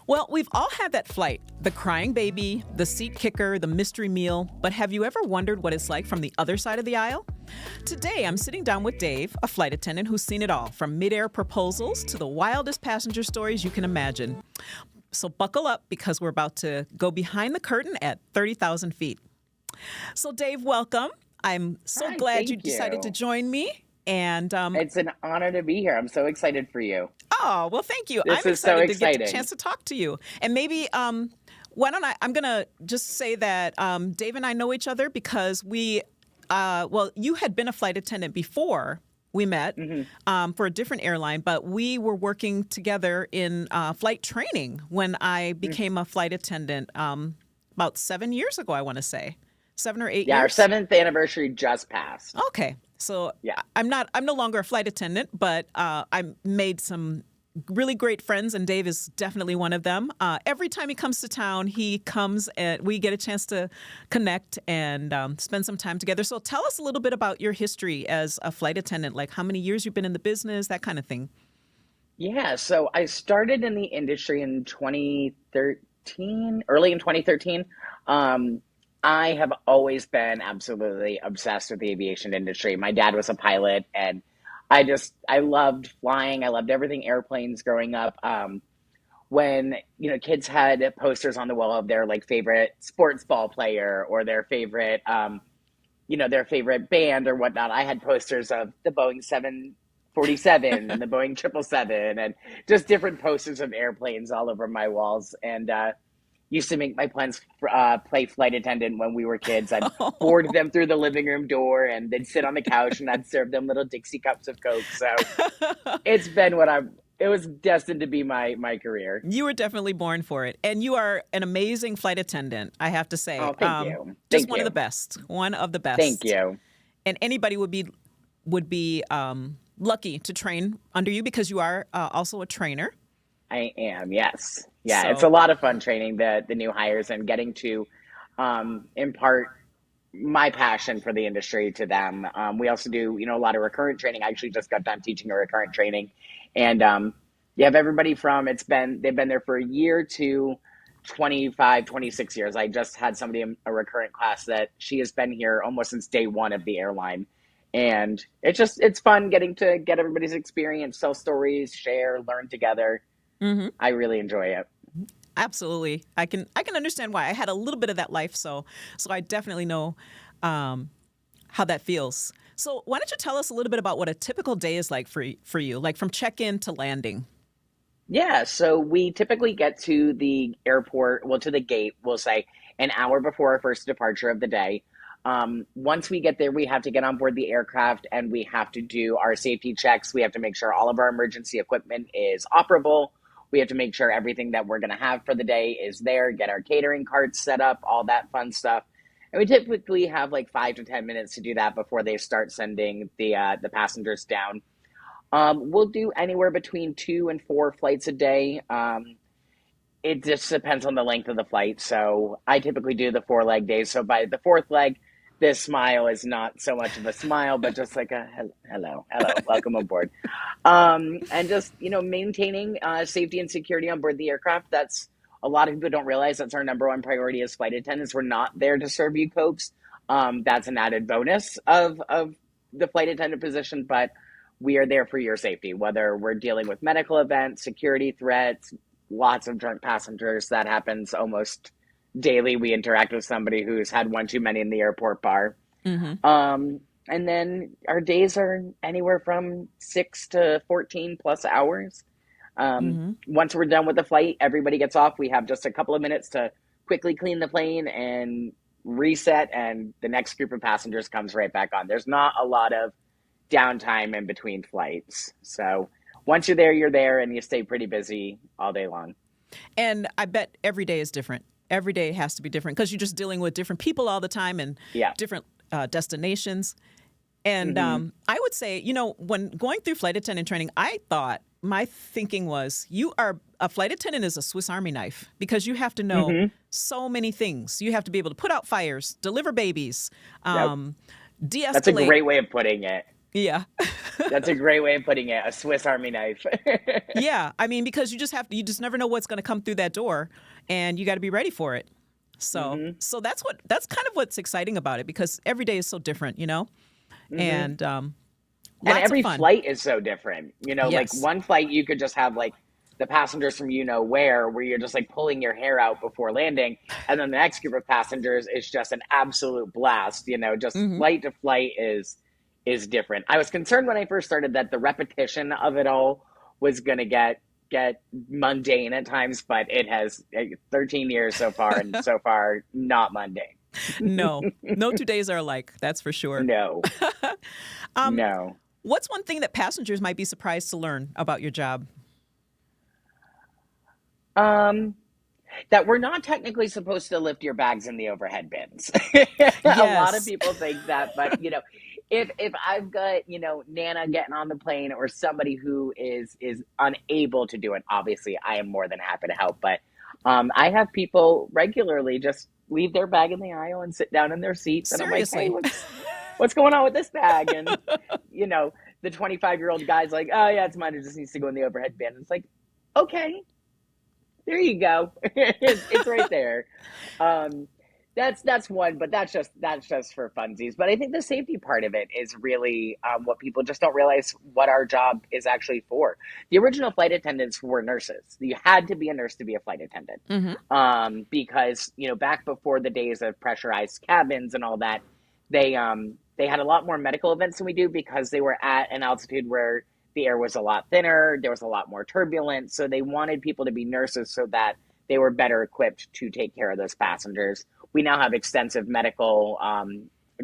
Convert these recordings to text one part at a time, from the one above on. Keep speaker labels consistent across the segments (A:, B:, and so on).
A: Well, we've all had that flight, the crying baby, the seat kicker, the mystery meal, but have you ever wondered what it's like from the other side of the aisle? Today, I'm sitting down with Dave, a flight attendant who's seen it all, from mid-air proposals to the wildest passenger stories you can imagine. So buckle up because we're about to go behind the curtain at 30,000 feet. So Dave, welcome. I'm so
B: Hi,
A: glad you
B: thank
A: decided to
B: you.
A: join me. And
B: It's an honor to be here. I'm so excited for you.
A: Oh, well, thank you.
B: This
A: I'm
B: is so
A: excited to get the
B: exciting.
A: chance to talk to you. And maybe, why don't I'm going to just say that Dave and I know each other because you had been a flight attendant before we met
B: hmm
A: for a different airline, but we were working together in flight training when I became a flight attendant about 7 years ago, I want to say. 7 or 8
B: Yeah, our
A: years?
B: seventh anniversary just passed.
A: Okay. So
B: Yeah.
A: I'm no longer a flight attendant, but I made some really great friends, and Dave is definitely one of them. Every time he comes to town, he comes and we get a chance to connect and spend some time together. So tell us a little bit about your history as a flight attendant, like how many years you've been in the business, that kind of thing.
B: Yeah, so I started in the industry in 2013, early in 2013. Um, I have always been absolutely obsessed with the aviation industry. My dad was a pilot, and I loved flying. I loved everything airplanes growing up. When kids had posters on the wall of their like favorite sports ball player or their favorite band or whatnot. I had posters of the Boeing 747 and the Boeing 777 and just different posters of airplanes all over my walls. And used to make my plans play flight attendant when we were kids. I'd board them through the living room door and they'd sit on the couch and I'd serve them little Dixie cups of Coke. So it's been it was destined to be my career.
A: You were definitely born for it. And you are an amazing flight attendant, I have to say.
B: Oh, thank you.
A: Just
B: Thank
A: one of the
B: you.
A: best. One of the
B: Thank
A: best.
B: you.
A: And anybody would be lucky to train under you because you are also a trainer.
B: I am, yes. Yeah, it's a
A: So,
B: lot of fun training the new hires and getting to impart my passion for the industry to them. We also do, a lot of recurrent training. I actually just got done teaching a recurrent training, and you have everybody from they've been there for a year to 25, 26 years. I just had somebody in a recurrent class that she has been here almost since day one of the airline. And it's fun getting to get everybody's experience, tell stories, share, learn together.
A: mhm,
B: I really enjoy it.
A: absolutely, I can understand why. I had a little bit of that life, so I definitely know um, how that feels. So, why don't you tell us a little bit about what a typical day is like for you, like from check-in to landing?
B: Yeah, so we typically get to the airport, well, to the gate, we'll say an hour before our first departure of the day. Once we get there, we have to get on board the aircraft and we have to do our safety checks. We have to make sure all of our emergency equipment is operable. We have to make sure everything that we're going to have for the day is there, get our catering carts set up, all that fun stuff. And we typically have like 5 to 10 minutes to do that before they start sending the passengers down. We'll do anywhere between 2 and 4 flights a day. It just depends on the length of the flight. So I typically do the 4 leg days. So by the fourth leg, this smile is not so much of a smile, but just like a hello, welcome aboard. And just, maintaining safety and security on board the aircraft. That's a lot of people don't realize that's our number one priority as flight attendants. We're not there to serve you cokes. That's an added bonus of the flight attendant position, but we are there for your safety, whether we're dealing with medical events, security threats, lots of drunk passengers. That happens almost daily. We interact with somebody who's had one too many in the airport bar.
A: Hmm.
B: And then our days are anywhere from 6 to 14 plus hours.
A: Hmm.
B: Once we're done with the flight, everybody gets off. We have just a couple of minutes to quickly clean the plane and reset, and the next group of passengers comes right back on. There's not a lot of downtime in between flights. So once you're there and you stay pretty busy all day long.
A: And I bet every day is different. Every day has to be different because you're just dealing with different people all the time and
B: Yeah.
A: different destinations. And
B: hmm
A: I would say, when going through flight attendant training, I thought my thinking was a flight attendant is a Swiss Army knife because you have to know
B: hmm
A: so many things. You have to be able to put out fires, deliver babies,
B: Yep.
A: um,
B: That's a
A: de-escalate.
B: great way of putting it.
A: Yeah.
B: That's a great way of putting it. A Swiss Army knife.
A: Yeah. I mean, because you just never know what's going to come through that door and you got to be ready for it. So,
B: hmm
A: so that's kind of what's exciting about it because every day is so different, you know?
B: hmm
A: And
B: And
A: lots of
B: every
A: fun.
B: flight is so different. Like
A: Yes.
B: one flight you could just have like the passengers from where you're just like pulling your hair out before landing, and then the next group of passengers is just an absolute blast. Just
A: Hmm.
B: flight to flight is different. I was concerned when I first started that the repetition of it all was going to get mundane at times, but it has 13 years so far, and so far not mundane.
A: No, no 2 days are alike. That's for sure.
B: No,
A: Um,
B: no.
A: what's one thing that passengers might be surprised to learn about your job?
B: Um, that we're not technically supposed to lift your bags in the overhead bins. A lot of
A: Yes.
B: people think that, but if I've got Nana getting on the plane or somebody who is unable to do it, obviously I am more than happy to help. But I have people regularly just leave their bag in the aisle and sit down in their seats, and I'm like, hey,
A: Seriously.
B: what's going on with this bag? And you know, the 25-year-old guy's like, oh yeah, it's mine. It just needs to go in the overhead bin. It's like, okay, there you go. It's right there. Um, that's one, but that's just for funsies. But I think the safety part of it is really what people just don't realize what our job is actually for. The original flight attendants were nurses. You had to be a nurse to be a flight attendant,
A: Hmm.
B: because back before the days of pressurized cabins and all that, they had a lot more medical events than we do because they were at an altitude where the air was a lot thinner, there was a lot more turbulence, so they wanted people to be nurses so that they were better equipped to take care of those passengers. We now have extensive medical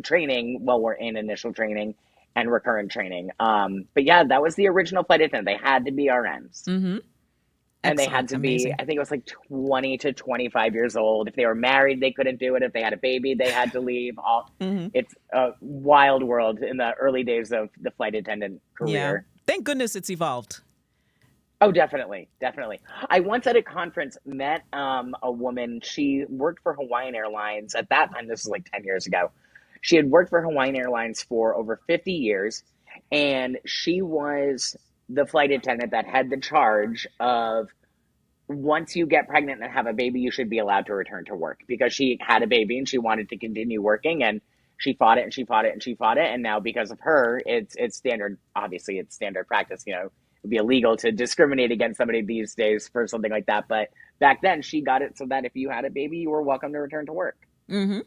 B: training while we're in initial training and recurrent training. But yeah, that was the original flight attendant. They had to be RNs.
A: Hmm.
B: And they had
A: Excellent.
B: to be,
A: Amazing.
B: I think it was like 20 to 25 years old. If they were married, they couldn't do it. If they had a baby, they had to leave.
A: Hmm.
B: It's a wild world in the early days of the flight attendant
A: Yeah.
B: career.
A: Thank goodness it's evolved.
B: Oh, definitely, definitely. I once at a conference met a woman. She worked for Hawaiian Airlines. At that time, this was like 10 years ago. She had worked for Hawaiian Airlines for over 50 years, and she was the flight attendant that had the charge of once you get pregnant and have a baby, you should be allowed to return to work because she had a baby and she wanted to continue working, and she fought it and she fought it and she fought it. And now because of her, it's standard. Obviously, it's standard practice. It'd be illegal to discriminate against somebody these days for something like that. But back then, she got it so that if you had a baby, you were welcome to return to work.
A: Hmm.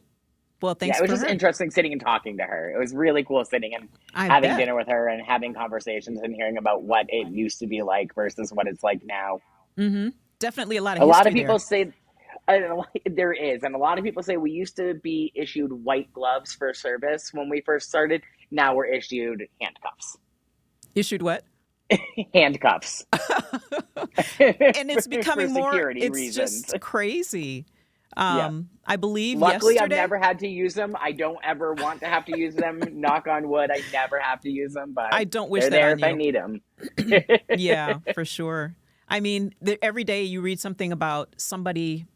A: Well,
B: Yeah,
A: thanks
B: it was
A: for
B: just
A: her.
B: interesting sitting and talking to her. It was really cool sitting and
A: I
B: having
A: bet.
B: dinner with her and having conversations and hearing about what it used to be like versus what it's like now.
A: Hmm. Definitely a lot of
B: A lot of
A: history
B: people
A: there.
B: say there is, and a lot of people say we used to be issued white gloves for service when we first started. Now we're issued handcuffs.
A: Issued what?
B: Handcuffs
A: And it's
B: for
A: becoming more,
B: security
A: it's
B: reasons.
A: just crazy.
B: Yeah.
A: I believe
B: Luckily, I've
A: yesterday,
B: never had to use them. I don't ever want to have to use them. Knock on wood, I never have to use them, but
A: I don't wish
B: they're
A: that
B: there
A: on
B: if I
A: you.
B: need them.
A: Yeah, for sure. I mean, every day you read something about somebody,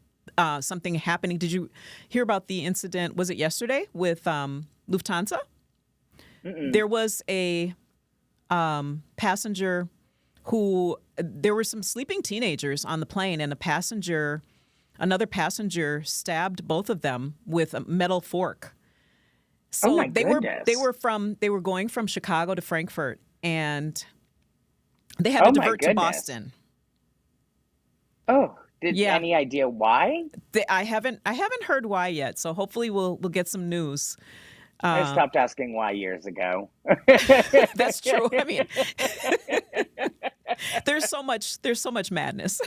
A: something happening. Did you hear about the incident? Was it yesterday with Lufthansa?
B: Mm-mm.
A: There was a passenger who, there were some sleeping teenagers on the plane, and another passenger stabbed both of them with a metal fork.
B: Oh
A: So
B: my goodness.
A: they were going from Chicago to Frankfurt, and they had to
B: Oh my
A: divert to
B: goodness.
A: Boston.
B: Oh, did
A: Yeah,
B: any idea why?
A: I haven't heard why yet. So hopefully we'll get some news.
B: I
A: Uh,
B: stopped asking why years ago.
A: that's true. I mean, there's so much madness.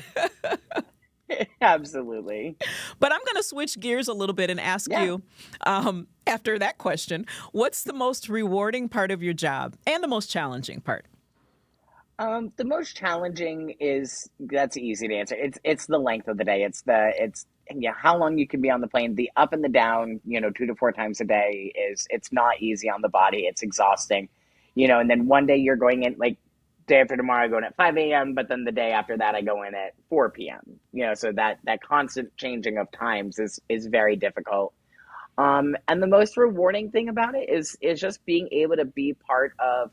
B: Absolutely.
A: But I'm going to switch gears a little bit and ask
B: Yeah.
A: you, after that question, what's the most rewarding part of your job and the most challenging part?
B: The most challenging is that's easy to answer. It's the length of the day. It's yeah, how long you can be on the plane. The up and the down, 2 to 4 times a day it's not easy on the body. It's exhausting. And then one day you're going in like day after tomorrow I go in at 5 a.m., but then the day after that I go in at 4 p.m. So that constant changing of times is very difficult. And the most rewarding thing about it is just being able to be part of,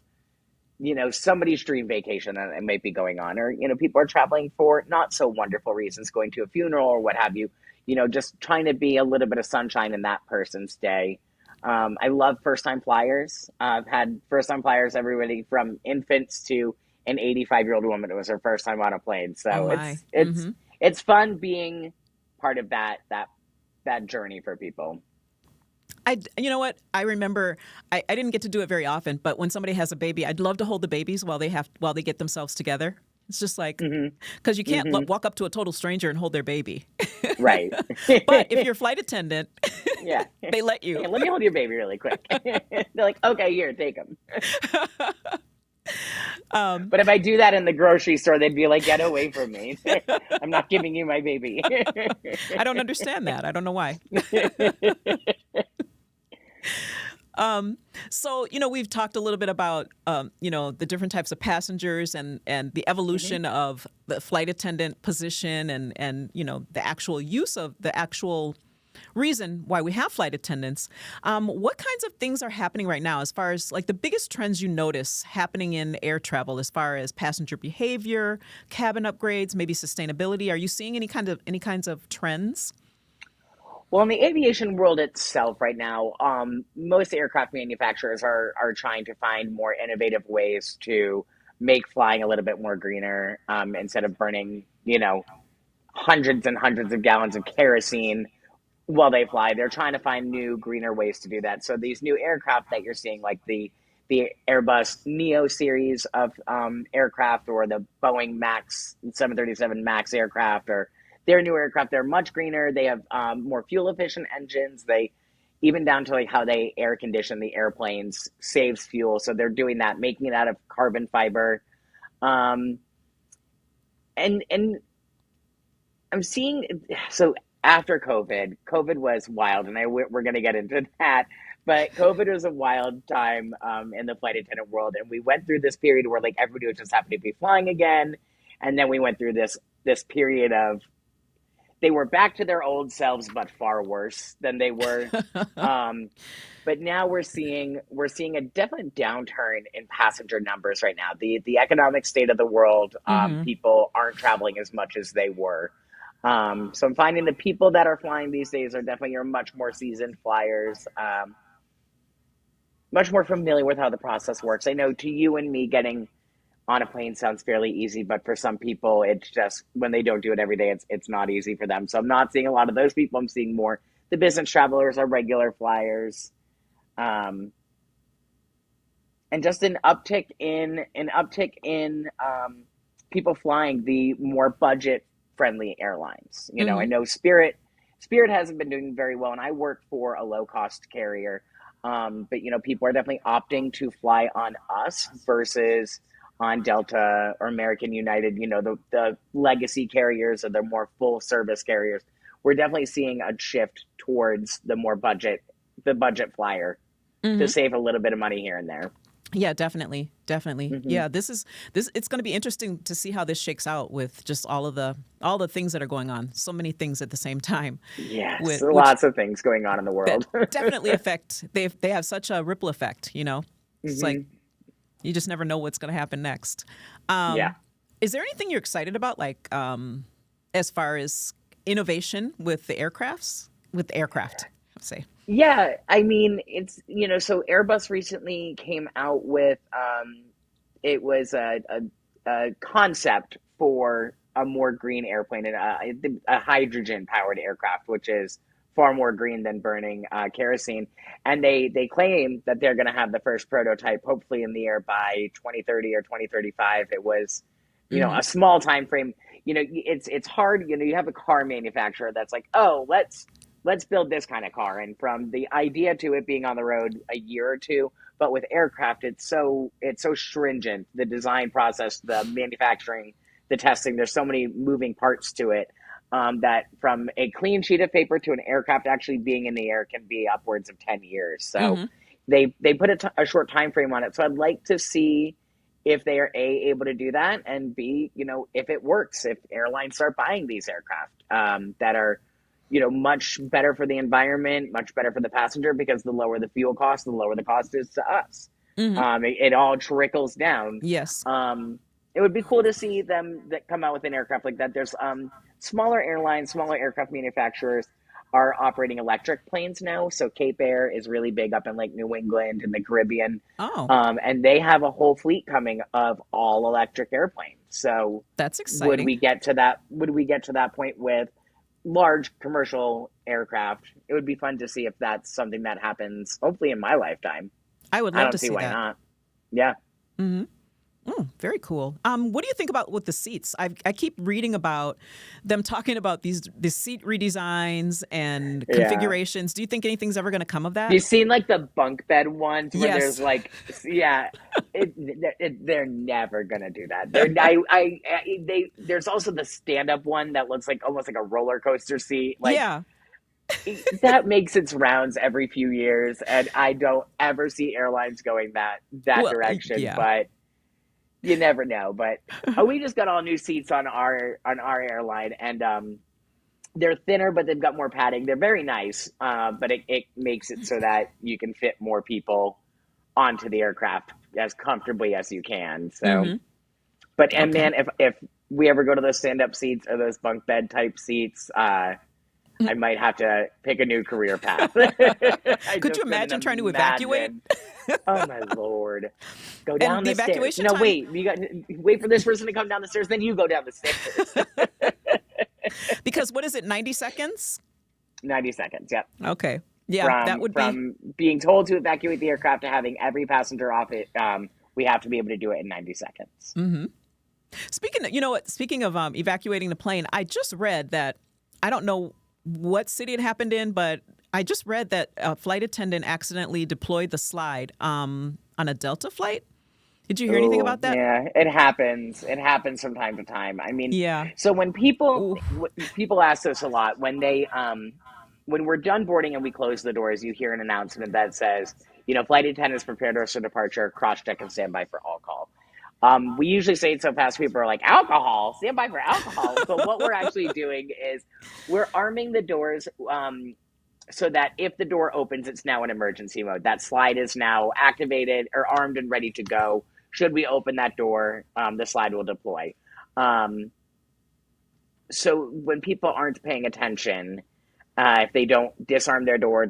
B: somebody's dream vacation that it might be going on, or, people are traveling for not so wonderful reasons, going to a funeral or what have you, just trying to be a little bit of sunshine in that person's day. I love first time flyers. I've had first time flyers, everybody from infants to an 85-year-old woman. It was her first time on a plane.
A: Oh
B: So
A: my.
B: it's fun being part of that journey for people.
A: You know what? I remember I didn't get to do it very often, but when somebody has a baby, I'd love to hold the babies while they get themselves together. It's just like, because you can't walk up to a total stranger and hold their baby.
B: Right.
A: But if you're a flight attendant,
B: Yeah.
A: they let you.
B: Hey, let me hold your baby really quick. They're like, okay, here, take him. But if I do that in the grocery store, they'd be like, get away from me. I'm not giving you my baby.
A: I don't understand that. I don't know why. So, we've talked a little bit about, the different types of passengers and the evolution of the flight attendant position and, the actual use of the actual reason why we have flight attendants. What kinds of things are happening right now as far as like the biggest trends you notice happening in air travel as far as passenger behavior, cabin upgrades, maybe sustainability? Are you seeing any kinds of trends?
B: Well, in the aviation world itself right now, most aircraft manufacturers are trying to find more innovative ways to make flying a little bit more greener, instead of burning, hundreds and hundreds of gallons of kerosene while they fly. They're trying to find new, greener ways to do that. So these new aircraft that you're seeing, like the Airbus Neo series of aircraft, or the Boeing Max 737 Max aircraft, or their new aircraft, they're much greener. They have more fuel efficient engines. They even down to like how they air condition the airplanes saves fuel. So they're doing that, making it out of carbon fiber. Um, and I'm seeing, so after COVID was wild, and we're going to get into that. But COVID was a wild time in the flight attendant world, and we went through this period where like everybody was just happy to be flying again, and then we went through this period of they were back to their old selves, but far worse than they were. But now we're seeing a definite downturn in passenger numbers right now. The economic state of the world, people aren't traveling as much as they were. So I'm finding the people that are flying these days are definitely much more seasoned flyers, much more familiar with how the process works. I know to you and me, getting on a plane sounds fairly easy, but for some people, it's just when they don't do it every day, it's not easy for them. So I'm not seeing a lot of those people. I'm seeing more the business travelers, or regular flyers, and just an uptick in people flying the more budget friendly airlines. I know Spirit hasn't been doing very well, and I work for a low cost carrier. But people are definitely opting to fly on us versus on Delta or American United, the legacy carriers or the more full service carriers. We're definitely seeing a shift towards the budget flyer to save a little bit of money here and there.
A: Yeah, definitely. Yeah, this it's going to be interesting to see how this shakes out with just all the things that are going on. So many things at the same time.
B: Yes, lots of things going on in the world.
A: Definitely affect. They have such a ripple effect. It's like you just never know what's going to happen next.
B: Yeah.
A: Is there anything you're excited about, like as far as innovation with the aircraft? Let's say.
B: Yeah, I mean, it's, so Airbus recently came out with, it was a concept for a more green airplane, and a hydrogen powered aircraft, which is far more green than burning kerosene. And they claim that they're going to have the first prototype hopefully in the air by 2030 or 2035. It was, a small time frame. It's hard. You have a car manufacturer that's like, oh, let's build this kind of car, and from the idea to it being on the road a year or two. But with aircraft, it's so stringent, the design process, the manufacturing, the testing. There's so many moving parts to it, that from a clean sheet of paper to an aircraft actually being in the air can be upwards of 10 years. So they put a short time frame on it. So I'd like to see if they are able to do that, and B, if it works, if airlines start buying these aircraft that are much better for the environment, much better for the passenger, because the lower the fuel cost, the lower the cost is to us.
A: Hmm.
B: It all trickles down.
A: Yes.
B: It would be cool to see them that come out with an aircraft like that. There's smaller airlines, smaller aircraft manufacturers are operating electric planes now. So Cape Air is really big up in like New England and the Caribbean,
A: Oh,
B: and they have a whole fleet coming of all electric airplanes. So
A: that's
B: would
A: exciting.
B: we get to that? Would we get to that point with large commercial aircraft? It would be fun to see if that's something that happens. Hopefully in my lifetime.
A: I would
B: I
A: love
B: don't
A: to
B: see
A: see
B: why
A: that.
B: not. Yeah.
A: Hmm. Very cool. What do you think about with the seats? I keep reading about them talking about these seat redesigns and
B: Yeah.
A: configurations. Do you think anything's ever going to come of that?
B: You've seen like the bunk bed ones where there's
A: Yes.
B: like, yeah, they're never gonna do that. There's also the stand up one that looks like almost like a roller coaster seat. Like
A: Yeah.
B: that makes its rounds every few years, and I don't ever see airlines going that
A: Well,
B: direction.
A: yeah.
B: But you never know. But we just got all new seats on our airline, and they're thinner, but they've got more padding. They're very nice, but it makes it so that you can fit more people onto the aircraft as comfortably as you can. So,
A: Hmm.
B: but and
A: Okay.
B: man, if we ever go to those stand up seats or those bunk bed type seats, I might have to pick a new career path. I
A: Could you
B: just couldn't
A: imagine trying to evacuate?
B: imagine. Oh my lord. Go
A: And
B: down
A: the
B: the stairs.
A: evacuation
B: No,
A: time,
B: wait. You got wait for this person to come down the stairs, then you go down the stairs.
A: because what is it, 90 seconds?
B: 90 seconds. Yep.
A: Okay. Yeah, that
B: From
A: would be.
B: from being told to evacuate the aircraft to having every passenger off it, we have to be able to do it in 90 seconds.
A: Speaking of, you know what, speaking of evacuating the plane, I just read that, I don't know what city it happened in, but I just read that a flight attendant accidentally deployed the slide on a Delta flight. Did you hear anything
B: Oh,
A: about that?
B: yeah, it happens. It happens from time to time. I mean,
A: Yeah.
B: so when people
A: Ooh.
B: people ask this a lot when they when we're done boarding and we close the doors, you hear an announcement that says, flight attendants prepare doors for departure, cross check and stand by for all call. We usually say it so fast, people are like, alcohol, stand by for alcohol. But what we're actually doing is we're arming the doors so that if the door opens, it's now in emergency mode. That slide is now activated or armed and ready to go. Should we open that door, the slide will deploy. Um, so when people aren't paying attention, if they don't disarm their door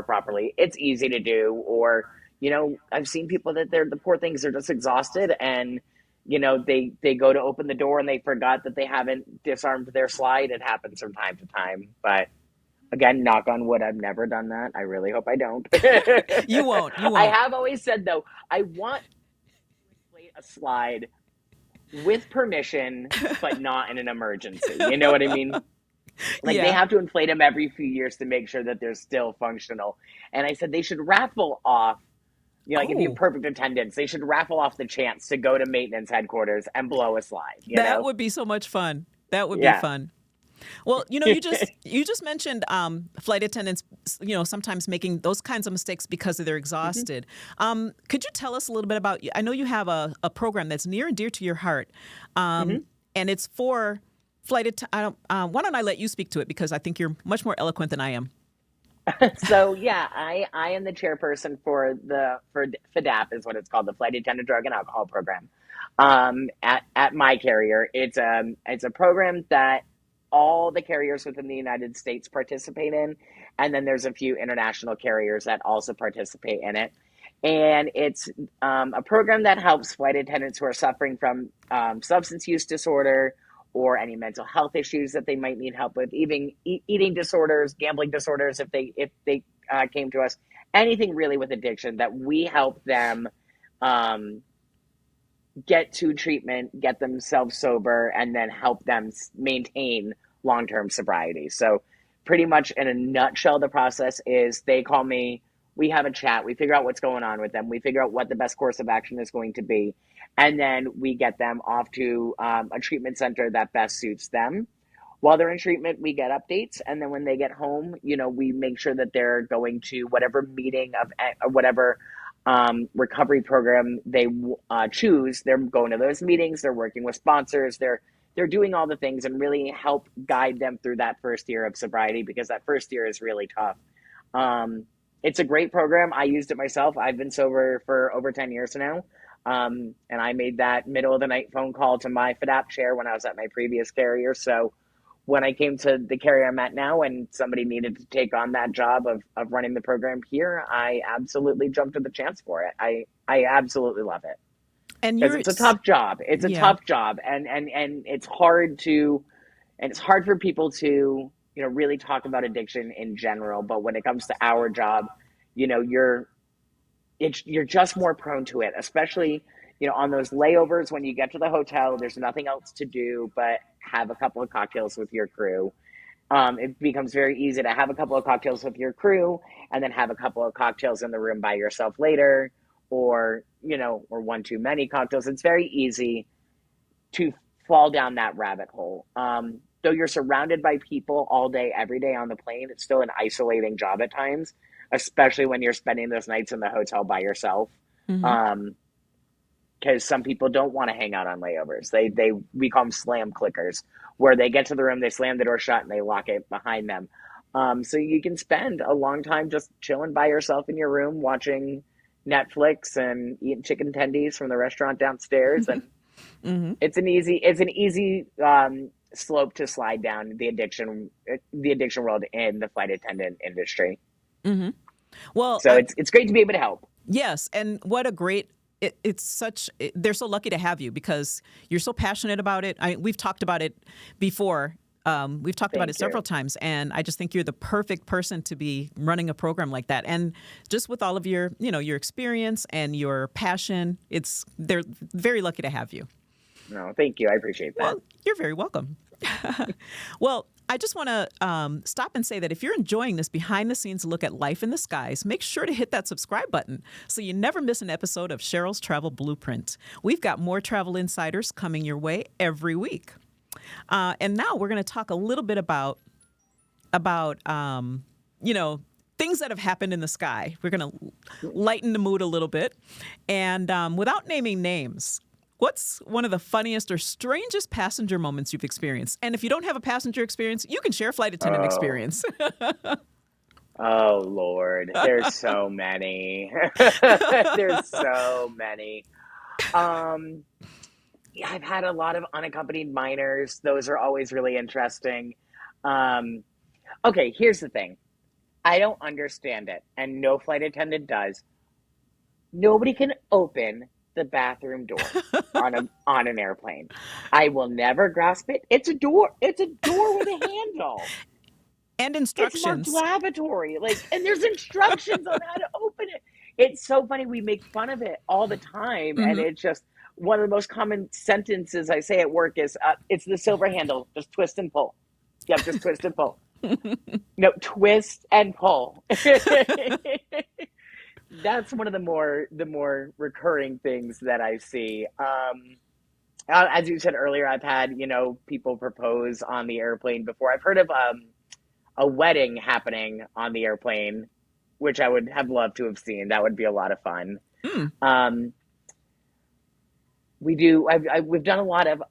B: properly, it's easy to do. Or, I've seen people that the poor things are just exhausted, and they go to open the door and they forgot that they haven't disarmed their slide. It happens from time to time, but again, knock on wood, I've never done that. I really hope I don't.
A: You won't. You
B: I
A: won't.
B: have always said though, I want to inflate a slide with permission, but not in an emergency. You know what I mean? Like they
A: Yeah.
B: have to inflate them every few years to make sure that they're still functional. And I said they should raffle off, like if you have
A: Oh,
B: perfect attendance, they should raffle off the chance to go to maintenance headquarters and blow a slide.
A: that would be so much fun. That would be
B: Yeah.
A: fun. Well, you just mentioned flight attendants, sometimes making those kinds of mistakes because they're
B: Hmm.
A: exhausted. Could you tell us a little bit about? I know you have a program that's near and dear to your heart,
B: Hmm.
A: and it's for flight attendants. Why don't I let you speak to it because I think you're much more eloquent than I am.
B: So yeah, I am the chairperson for FADAP is what it's called, the Flight Attendant Drug and Alcohol Program. At my carrier, it's a program that all the carriers within the United States participate in, and then there's a few international carriers that also participate in it. And it's a program that helps flight attendants who are suffering from substance use disorder or any mental health issues that they might need help with, even eating disorders, gambling disorders, if they came to us, anything really with addiction, that we help them um, get to treatment, get themselves sober, and then help them maintain long term sobriety. So, pretty much in a nutshell, the process is they call me, we have a chat, we figure out what's going on with them, we figure out what the best course of action is going to be, and then we get them off to a treatment center that best suits them. While they're in treatment, we get updates, and then when they get home, we make sure that they're going to whatever meeting or whatever recovery program they choose. They're going to those meetings. They're working with sponsors. They're they're doing all the things and really help guide them through that first year of sobriety, because that first year is really tough. Um, it's a great program. I used it myself. I've been sober for over 10 years now. And I made that middle of the night phone call to my FDAP chair when I was at my previous carrier. So when I came to the carrier I'm at now and somebody needed to take on that job of running the program here, I absolutely jumped at the chance for it. I absolutely love it,
A: And
B: because
A: you're,
B: it's a tough job. It's a
A: yeah.
B: tough job, and it's hard to, and it's hard for people to, really talk about addiction in general. But when it comes to our job, you know, you're you're just more prone to it, especially, on those layovers when you get to the hotel. There's nothing else to do but have a couple of cocktails with your crew. It becomes very easy to have a couple of cocktails with your crew and then have a couple of cocktails in the room by yourself later, or, or one too many cocktails. It's very easy to fall down that rabbit hole. Though you're surrounded by people all day, every day on the plane, it's still an isolating job at times, especially when you're spending those nights in the hotel by yourself.
A: Hmm.
B: Um, because some people don't want to hang out on layovers. We call them slam clickers, where they get to the room, they slam the door shut, and they lock it behind them. So you can spend a long time just chilling by yourself in your room, watching Netflix and eating chicken tendies from the restaurant downstairs, and
A: Hmm.
B: it's an easy slope to slide down the addiction world in the flight attendant industry.
A: Hmm. Well,
B: So it's great to be able to help.
A: yes, and what a great they're so lucky to have you because you're so passionate about it. We've talked about it before. We've talked about it
B: Thank
A: several
B: you.
A: times, and I just think you're the perfect person to be running a program like that. And just with all of your experience and your passion, they're very lucky to have you.
B: No, thank you. I appreciate that.
A: Well, you're very welcome. Well, I just want to stop and say that if you're enjoying this behind the scenes look at life in the skies, make sure to hit that subscribe button so you never miss an episode of Cheryl's Travel Blueprint. We've got more travel insiders coming your way every week. And now we're going to talk a little bit about things that have happened in the sky. We're going to lighten the mood a little bit. And without naming names, what's one of the funniest or strangest passenger moments you've experienced? And if you don't have a passenger experience, you can share a flight attendant
B: Oh,
A: experience.
B: oh Lord, there's so many. There's so many. Um, yeah, I've had a lot of unaccompanied minors. Those are always really interesting. Um, okay, here's the thing. I don't understand it, and no flight attendant does. Nobody can open the bathroom door on an airplane. I will never grasp it. It's a door. It's a door with a handle.
A: And
B: It's marked
A: instructions.
B: lavatory. And there's instructions on how to open it. It's so funny. We make fun of it all the time, and
A: Hmm.
B: it's just one of the most common sentences I say at work is, "It's the silver handle. Just twist and pull." Yep, just twist and pull. No, twist and pull. That's one of the more recurring things that I see. As you said earlier, I've had people propose on the airplane before. I've heard of a wedding happening on the airplane, which I would have loved to have seen. That would be a lot of fun.
A: Mm.
B: Um, we do. We've done a lot of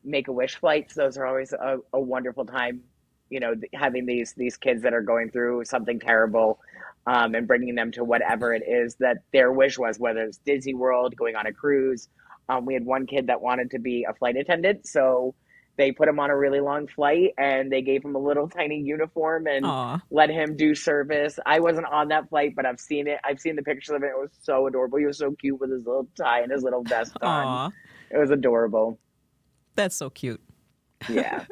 B: Make a Wish flights. Those are always a wonderful time. Having these kids that are going through something terrible, and bringing them to whatever it is that their wish was, whether it's Disney World, going on a cruise. We had one kid that wanted to be a flight attendant, so they put him on a really long flight and they gave him a little tiny uniform and
A: Aw.
B: let him do service. I wasn't on that flight, but I've seen it. I've seen the pictures of it. It was so adorable. He was so cute with his little tie and his little vest on.
A: Aw.
B: It was adorable.
A: That's so cute.
B: Yeah.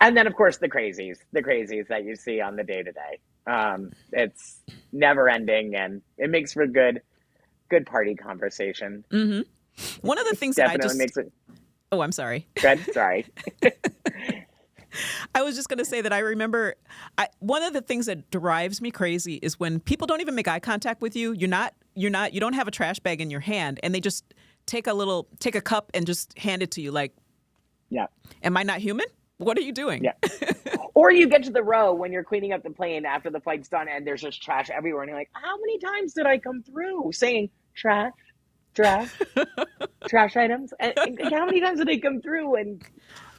B: And then, of course, the crazies that you see on the day to day. It's never ending, and it makes for good party conversation.
A: Hmm. One of the things that
B: Definitely makes it
A: oh, I'm sorry.
B: good. Sorry.
A: I was just going to say that I remember one of the things that drives me crazy is when people don't even make eye contact with you. You don't have a trash bag in your hand and they just take a cup and just hand it to you. Like,
B: Yeah.
A: am I not human? What are you doing?
B: Yeah. Or you get to the row when you're cleaning up the plane after the flight's done and there's just trash everywhere. And you're like, how many times did I come through saying trash, trash? trash items. And how many times did they come through? And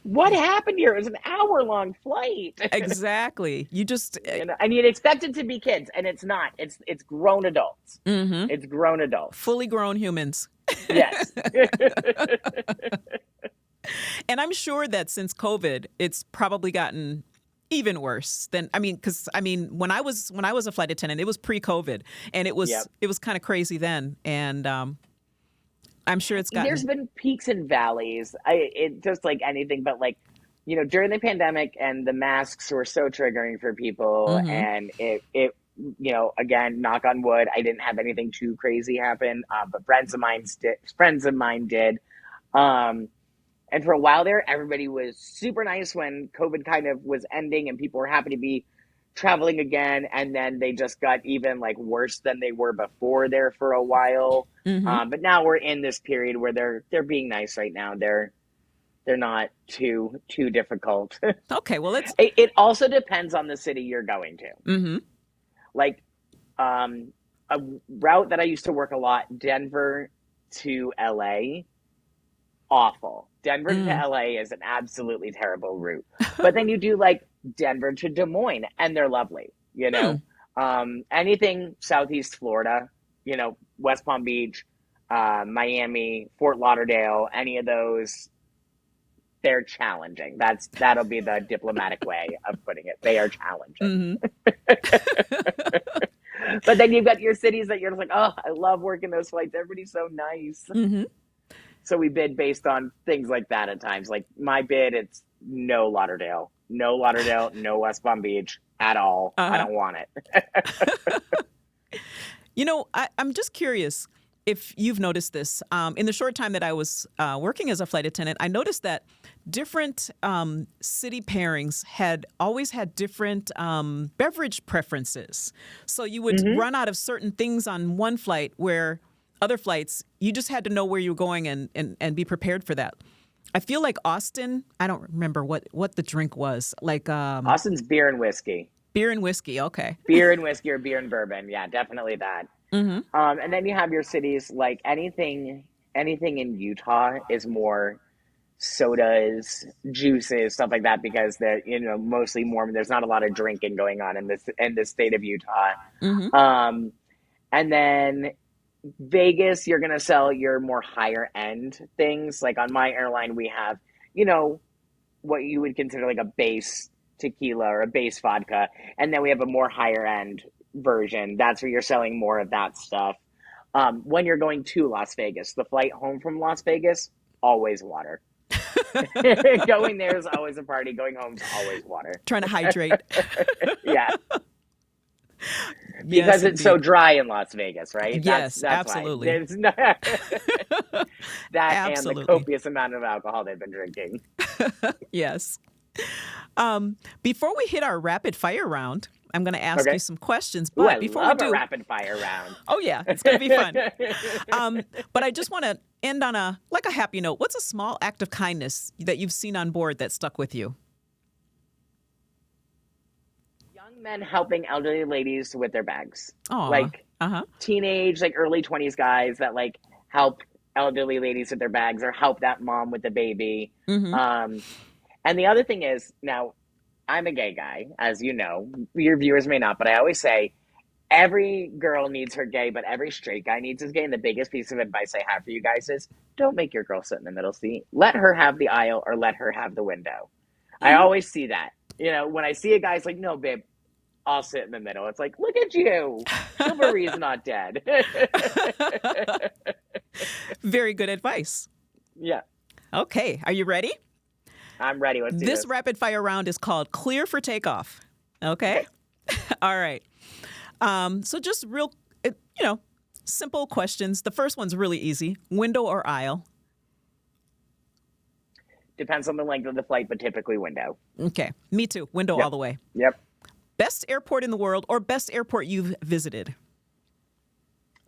B: what happened here? It was an hour-long flight.
A: Exactly. You just,
B: And you'd expect it to be kids, and it's not. It's grown adults.
A: mm-hmm.
B: It's grown adults.
A: Fully grown humans.
B: Yes.
A: And I'm sure that since COVID, it's probably gotten even worse than, I mean, because I mean, when I was a flight attendant, it was pre-COVID, and it
B: Yep.
A: was kind of crazy then, and I'm sure it's
B: There's
A: gotten.
B: been peaks and valleys. It just like anything, but like, during the pandemic and the masks were so triggering for people,
A: Mm-hmm.
B: and again, knock on wood, I didn't have anything too crazy happen, but friends of mine did. Um, And for a while there, everybody was super nice when COVID kind of was ending and people were happy to be traveling again. And then they just got even like worse than they were before there for a while.
A: Mm-hmm.
B: But now we're in this period where they're being nice right now. They're not too difficult.
A: Okay, well, it's.
B: It also depends on the city you're going to.
A: Mm-hmm.
B: Like a route that I used to work a lot, Denver to LA. Awful. Denver to
A: Mm.
B: LA is an absolutely terrible route. But then you do like Denver to Des Moines and they're lovely,
A: Hmm.
B: Anything Southeast Florida, West Palm Beach, Miami, Fort Lauderdale, any of those, they're challenging. That'll be the diplomatic way of putting it. They are challenging.
A: Mm-hmm.
B: But then you've got your cities that you're just like, oh, I love working those flights. Everybody's so nice.
A: Mm-hmm.
B: So we bid based on things like that at times. Like my bid, it's no Lauderdale, no West Palm Beach at all. I
A: Uh-huh.
B: don't want it.
A: I'm just curious if you've noticed this. In the short time that I was working as a flight attendant, I noticed that different city pairings had always had different beverage preferences. So you would
B: Mm-hmm.
A: run out of certain things on one flight where other flights, you just had to know where you were going and be prepared for that. I feel like Austin, I don't remember what the drink was. Like
B: Austin's beer and whiskey.
A: beer and whiskey. Okay.
B: Beer and whiskey or beer and bourbon. Yeah, definitely that.
A: Mm-hmm.
B: And then you have your cities like anything in Utah is more sodas, juices, stuff like that because they're mostly Mormon. There's not a lot of drinking going on in the state of Utah.
A: Mm-hmm.
B: And then Vegas, you're gonna sell your more higher end things. Like on my airline, we have, what you would consider like a base tequila or a base vodka, and then we have a more higher end version. That's where you're selling more of that stuff. When you're going to Las Vegas, the flight home from Las Vegas, always water. Going there is always a party. Going home is always water.
A: Trying to hydrate.
B: Yeah.
A: Yes,
B: Because it's so
A: indeed.
B: dry in Las Vegas, right?
A: Yes,
B: That's why.
A: absolutely.
B: There's no, that and the
A: Absolutely.
B: copious amount of alcohol they've been drinking.
A: Yes. Before we hit our rapid fire round, I'm going to ask you
B: Okay.
A: some questions.
B: Ooh, I
A: But before we
B: love a
A: do,
B: rapid fire round.
A: oh yeah, it's going to be fun. But I just want to end on a happy note. What's a small act of kindness that you've seen on board that stuck with you?
B: Young men helping elderly ladies with their bags.
A: Oh,
B: Like
A: uh-huh.
B: teenage, like early 20s guys that like help elderly ladies with their bags or help that mom with the baby.
A: Mm-hmm.
B: Um, and the other thing is, now I'm a gay guy, as you know. Your viewers may not, but I always say every girl needs her gay, but every straight guy needs his gay. And the biggest piece of advice I have for you guys is don't make your girl sit in the middle seat. Let her have the aisle or let her have the window. I
A: Mm-hmm.
B: always see that. When I see a guy's like, no, babe, I'll sit in the middle. It's like, look at you. Chivalry's not dead.
A: Very good advice.
B: Yeah,
A: Okay, are you ready?
B: I'm ready. Let's do
A: This
B: this.
A: rapid fire round is called Clear for Takeoff. Okay?
B: Okay.
A: All right. So just real, simple questions. The first one's really easy. Window or aisle?
B: Depends on the length of the flight, but typically window.
A: Okay. Me too. Window all
B: Yep.
A: the way.
B: Yep.
A: Best airport in the world or best airport you've visited?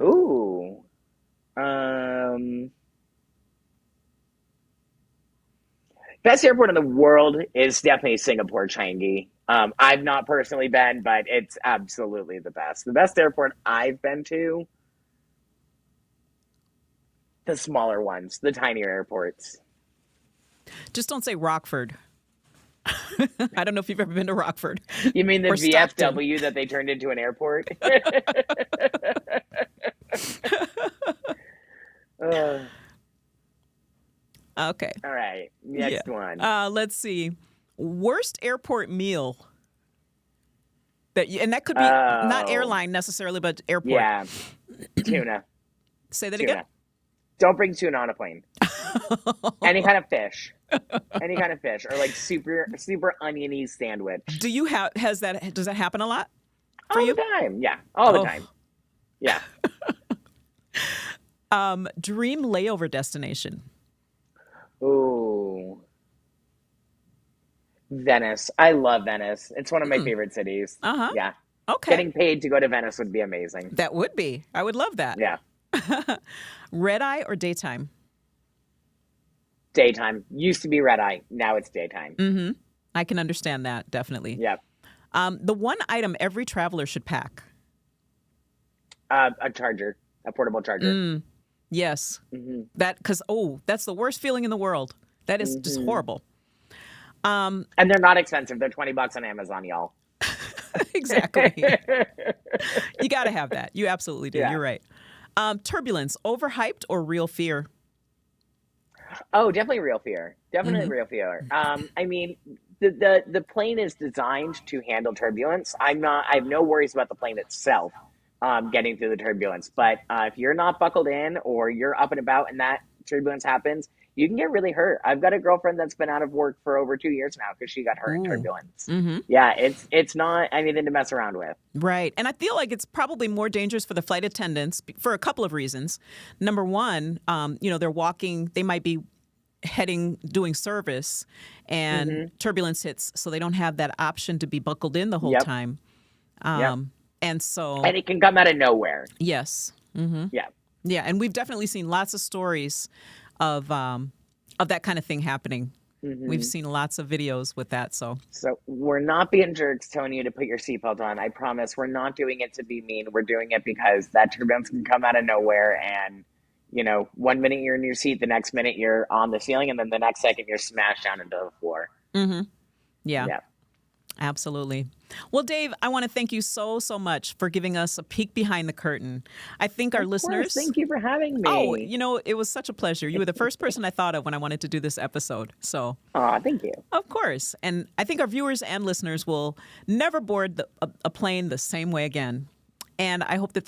B: Ooh. Best airport in the world is definitely Singapore Changi. I've not personally been, but it's absolutely the best. The best airport I've been to, The smaller ones, the tinier airports.
A: Just don't say Rockford. I don't know if you've ever been to Rockford
B: You mean the
A: or Stockton.
B: VFW that they turned into an airport? Uh,
A: Okay.
B: all right, next one.
A: Let's see. Worst airport meal and that could be not
B: Oh,
A: airline necessarily, but airport.
B: yeah, tuna.
A: Say that
B: Tuna. Don't bring tuna on a plane.
A: again.
B: Any kind of fish. Any kind of fish, or like super oniony sandwich.
A: Does that happen a lot for
B: All
A: you?
B: the time. Yeah, all the
A: Oh.
B: time. Yeah.
A: Dream layover destination.
B: Ooh. Venice. I love Venice. It's one of my favorite cities.
A: Uh-huh.
B: Yeah.
A: Okay.
B: Getting paid to go to Venice would be amazing.
A: That would be. I would love that.
B: Yeah.
A: Red eye or daytime?
B: Daytime. Used to be red eye. Now it's daytime.
A: Mm-hmm. I can understand that, definitely.
B: Yep.
A: The one item every traveler should pack.
B: A charger. A portable charger.
A: Yes.
B: Mm-hmm.
A: That's the worst feeling in the world. That is just horrible.
B: And they're not expensive. They're $20 on Amazon, y'all.
A: Exactly. You got to have that. You absolutely do.
B: Yeah.
A: You're right. Turbulence, overhyped or real fear?
B: Oh, definitely real fear. Definitely real fear. I mean, the plane is designed to handle turbulence. I have no worries about the plane itself getting through the turbulence. But if you're not buckled in or you're up and about and that turbulence happens, you can get really hurt. I've got a girlfriend that's been out of work for over 2 years now because she got hurt in turbulence.
A: Mm-hmm.
B: Yeah, it's not anything to mess around with.
A: Right. And I feel like it's probably more dangerous for the flight attendants for a couple of reasons. Number one, they're walking, they might be doing service and turbulence hits, so they don't have that option to be buckled in the whole time. And so...
B: And it can come out of nowhere.
A: Yes. Mm-hmm.
B: Yeah.
A: Yeah, and we've definitely seen lots of stories of that kind of thing happening. We've seen lots of videos with that. So
B: we're not being jerks telling you to put your seatbelt on. I promise we're not doing it to be mean. We're doing it because that turbulence can come out of nowhere and, 1 minute you're in your seat, the next minute you're on the ceiling, and then the next second you're smashed down into the floor.
A: Mm-hmm. Yeah. Absolutely. Well, Dave, I want to thank you so much for giving us a peek behind the curtain. I think our listeners...
B: Thank you for having me.
A: Oh, it was such a pleasure. You were the first person I thought of when I wanted to do this episode. So,
B: thank you.
A: Of course. And I think our viewers and listeners will never board a plane the same way again. And I hope that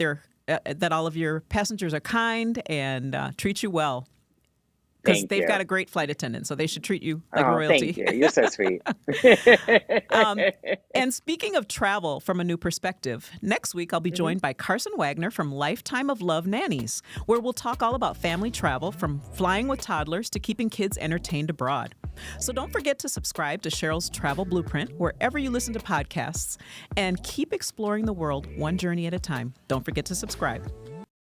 A: that all of your passengers are kind and treat you well. Because they've got a great flight attendant, so they should treat you like royalty.
B: Thank you. You're so sweet.
A: And speaking of travel from a new perspective, next week I'll be joined by Carson Wagner from Lifetime of Love Nannies, where we'll talk all about family travel, from flying with toddlers to keeping kids entertained abroad. So don't forget to subscribe to Cheryl's Travel Blueprint wherever you listen to podcasts, and keep exploring the world one journey at a time. Don't forget to subscribe.